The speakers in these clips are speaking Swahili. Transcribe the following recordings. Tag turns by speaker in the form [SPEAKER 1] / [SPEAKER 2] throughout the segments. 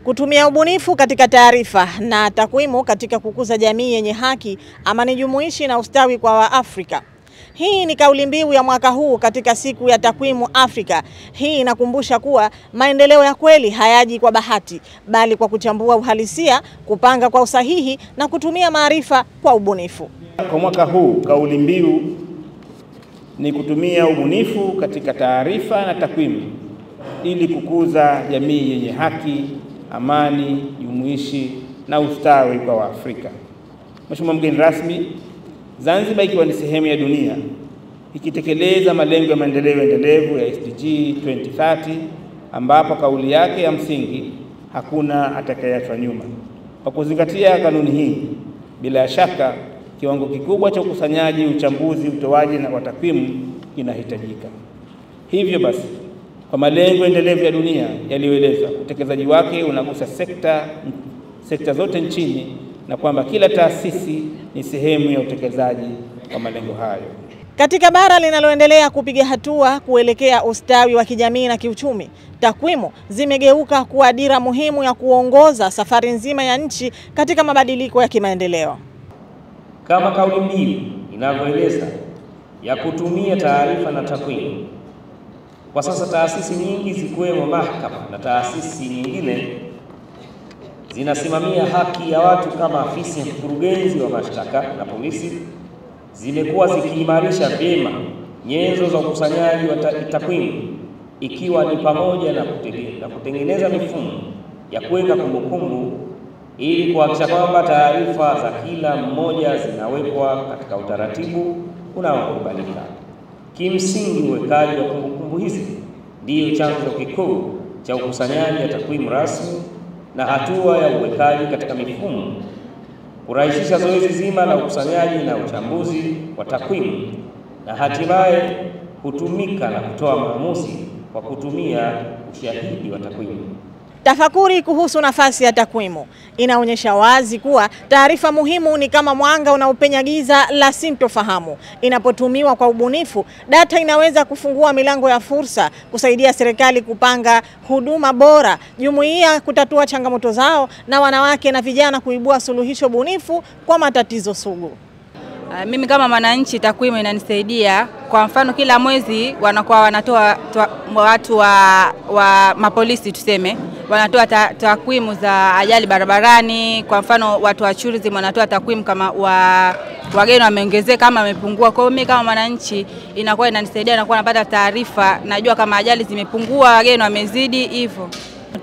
[SPEAKER 1] Kutumia ubunifu katika taarifa na takwimu katika kukuza jamii yenye haki, amani jumuishi na ustawi kwa Waafrika. Hii ni kauli mbiu ya mwaka huu katika siku ya takwimu Afrika. Hii inakumbusha kuwa maendeleo ya kweli hayaji kwa bahati, bali kwa kuchambua uhalisia, kupanga kwa usahihi na kutumia maarifa kwa ubunifu.
[SPEAKER 2] Kwa mwaka huu kauli mbiu ni kutumia ubunifu katika taarifa na takwimu ili kukuza jamii yenye haki, amani jumuishi na ustawi kwa Waafrika. Mheshimiwa mgeni rasmi, Zanzibar ikiwa ni sehemu ya dunia ikitekeleza malengo ya maendeleo endelevu ya SDG 2030 ambapo kauli yake ya msingi hakuna atakayeachwa nyuma. Kwa kuzingatia kanuni hii, bila shaka kiwango kikubwa cha ukusanyaji, uchambuzi, utoaji na takwimu kinahitajika. Hivyo basi, kwa malengo endelevu ya dunia yaliyoelezwa, utekelezaji wake unagusa sekta zote nchini na kwamba kila taasisi ni sehemu ya utekelezaji wa malengo hayo.
[SPEAKER 1] Katika bara linaloendelea kupiga hatua kuelekea ustawi wa kijamii na kiuchumi, takwimu zimegeuka kuwa dira muhimu ya kuongoza safari nzima ya nchi katika mabadiliko ya kimaendeleo.
[SPEAKER 3] Kama kauli mbiu inavyoeleza ya kutumia taarifa na takwimu, kwa sasa taasisi nyingi zikiwemo mahakama na taasisi nyingine zinasimamia haki ya watu kama afisi ya mkurugenzi wa mashtaka na polisi zimekuwa zikiimarisha vyema nyenzo za ukusanyaji wa takwimu, ikiwa ni pamoja na kutengeneza mifumo ya kuweka kumbukumbu ili kuhakikisha kwamba taarifa za kila mmoja zinawekwa katika utaratibu unaokubalika. Kimsingi, uwekaji wa kumbukumbu hizi ndiyo chanzo kikuu cha ukusanyaji wa takwimu rasmi na hatua ya uwekaji katika mifumo kurahisisha zoezi zima la ukusanyaji na uchambuzi wa takwimu na hatimaye kutumika na kutoa maamuzi kwa kutumia ushahidi wa takwimu.
[SPEAKER 1] Tafakuri kuhusu nafasi ya takwimu inaonyesha wazi kuwa taarifa muhimu ni kama mwanga unaopenya giza la sintofahamu. Inapotumiwa kwa ubunifu, data inaweza kufungua milango ya fursa, kusaidia serikali kupanga huduma bora, jumuiya kutatua changamoto zao, na wanawake na vijana kuibua suluhisho bunifu kwa matatizo sugu.
[SPEAKER 4] Mimi kama mwananchi, takwimu inanisaidia. Kwa mfano, kila mwezi wanakuwa wanatoa watu wa mapolisi tuseme, wanatoa takwimu za ajali barabarani. Kwa mfano, watu wa tourism wanatoa takwimu kama wageni wameongezeka kama wamepungua. Kwa hiyo mimi kama mwananchi inakuwa inanisaidia, nakuwa napata taarifa, najua kama ajali zimepungua, wageni wamezidi hivyo.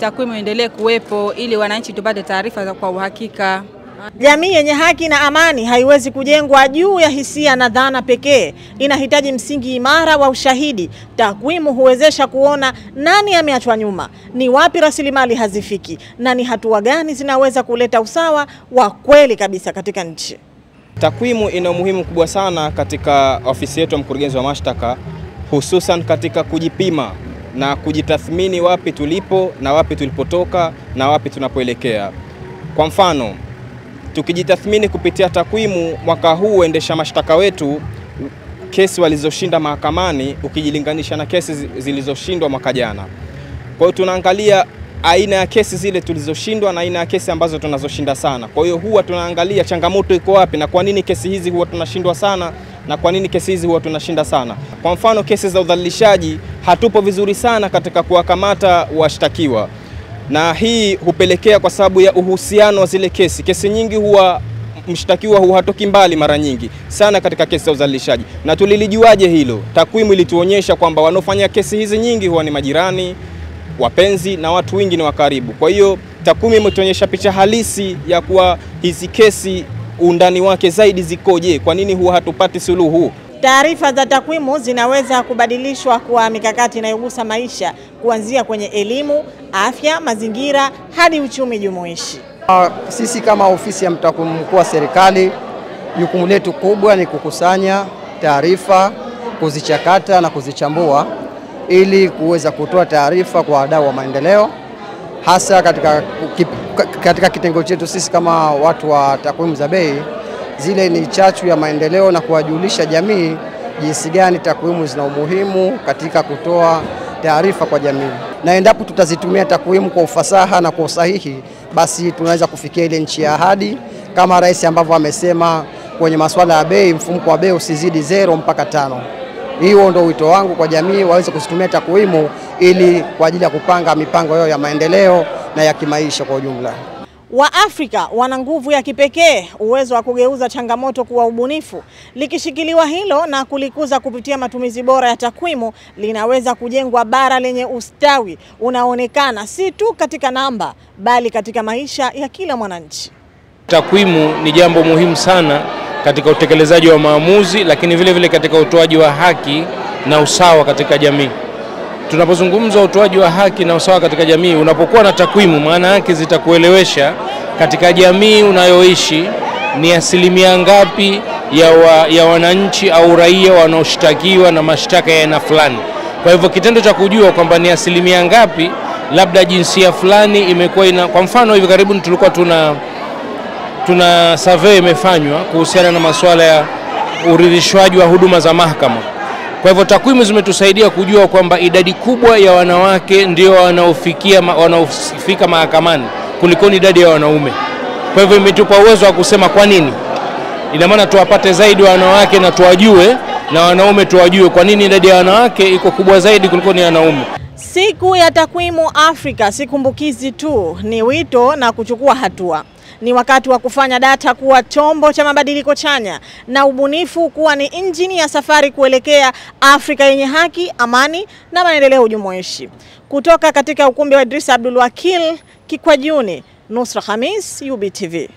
[SPEAKER 4] Takwimu endelee kuwepo ili wananchi tupate taarifa kwa uhakika.
[SPEAKER 1] Jamii yenye haki na amani haiwezi kujengwa juu ya hisia na dhana pekee. Inahitaji msingi imara wa ushahidi. Takwimu huwezesha kuona nani ameachwa nyuma, ni wapi rasilimali hazifiki, na ni hatua gani zinaweza kuleta usawa wa kweli kabisa katika nchi.
[SPEAKER 5] Takwimu ina umuhimu kubwa sana katika ofisi yetu ya mkurugenzi wa mashtaka, hususan katika kujipima na kujitathmini wapi tulipo na wapi tulipotoka na wapi tunapoelekea. Kwa mfano, tukijitathmini kupitia takwimu, mwaka huu endesha mashtaka wetu kesi walizoshinda mahakamani ukijilinganisha na kesi zilizoshindwa mwaka jana. Kwa hiyo tunaangalia aina ya kesi zile tulizoshindwa na aina ya kesi ambazo tunazoshinda sana. Kwa hiyo huwa tunaangalia changamoto iko wapi na kwa nini kesi hizi huwa tunashindwa sana na kwa nini kesi hizi huwa tunashinda sana. Kwa mfano, kesi za udhalilishaji hatupo vizuri sana katika kuwakamata washtakiwa. Na hii hupelekea kwa sababu ya uhusiano wa zile kesi. Kesi nyingi huwa mshtakiwa hatoki mbali mara nyingi sana katika kesi za udhalilishaji. Na tulilijuaje hilo? Takwimu ilituonyesha kwamba wanaofanya kesi hizi nyingi huwa ni majirani, wapenzi na watu wengi ni wa karibu. Kwa hiyo takwimu imetuonyesha picha halisi ya kuwa hizi kesi undani wake zaidi zikoje, kwa nini huwa hatupati suluhu.
[SPEAKER 1] Taarifa za takwimu zinaweza kubadilishwa kwa mikakati inayogusa maisha, kuanzia kwenye elimu, afya, mazingira hadi uchumi jumuishi.
[SPEAKER 6] Sisi kama ofisi ya mtakwimu mkuu wa serikali, jukumu letu kubwa ni kukusanya taarifa, kuzichakata na kuzichambua ili kuweza kutoa taarifa kwa wadau wa maendeleo, hasa katika kitengo chetu sisi kama watu wa takwimu za bei. Zile ni chachu ya maendeleo na kuwajulisha jamii jinsi gani takwimu zina umuhimu katika kutoa taarifa kwa jamii, na endapo tutazitumia takwimu kwa ufasaha na kwa usahihi, basi tunaweza kufikia ile nchi ya ahadi, kama rais ambavyo amesema kwenye masuala ya bei, mfumuko wa bei usizidi 0 mpaka 5. Hiyo ndio wito wangu kwa jamii, waweze kuzitumia takwimu ili kwa ajili ya kupanga mipango yao ya maendeleo na ya kimaisha kwa ujumla.
[SPEAKER 1] Waafrika wana nguvu ya kipekee, uwezo wa kugeuza changamoto kuwa ubunifu. Likishikiliwa hilo na kulikuza kupitia matumizi bora ya takwimu, linaweza kujengwa bara lenye ustawi unaonekana si tu katika namba, bali katika maisha ya kila mwananchi.
[SPEAKER 7] Takwimu ni jambo muhimu sana katika utekelezaji wa maamuzi, lakini vile vile katika utoaji wa haki na usawa katika jamii. Tunapozungumza utoaji wa haki na usawa katika jamii, unapokuwa na takwimu, maana yake zitakuelewesha katika jamii unayoishi ni asilimia ngapi ya wananchi au raia wanaoshtakiwa na mashtaka ya aina fulani. Kwa hivyo kitendo cha kujua kwamba ni asilimia ngapi labda jinsia fulani imekuwa kwa mfano hivi karibuni tulikuwa tuna survey imefanywa kuhusiana na masuala ya uridhishwaji wa huduma za mahakama. Kwa hivyo takwimu zimetusaidia kujua kwamba idadi kubwa ya wanawake ndio wanaofika mahakamani kuliko idadi ya wanaume. Kwa hivyo imetupa uwezo wa kusema kwa nini. Ina maana tuwapate zaidi wanawake na tuwajue, na wanaume tuwajue kwa nini idadi ya wanawake iko kubwa zaidi kuliko ni wanaume.
[SPEAKER 1] Siku ya Takwimu Afrika si kumbukizi tu, ni wito na kuchukua hatua. Ni wakati wa kufanya data kuwa chombo cha mabadiliko chanya na ubunifu kuwa ni injini ya safari kuelekea Afrika yenye haki, amani na maendeleo jumuishi. Kutoka katika ukumbi wa Idris Abdul Wakil Kikwajuni, Nusra Khamis, UBTV.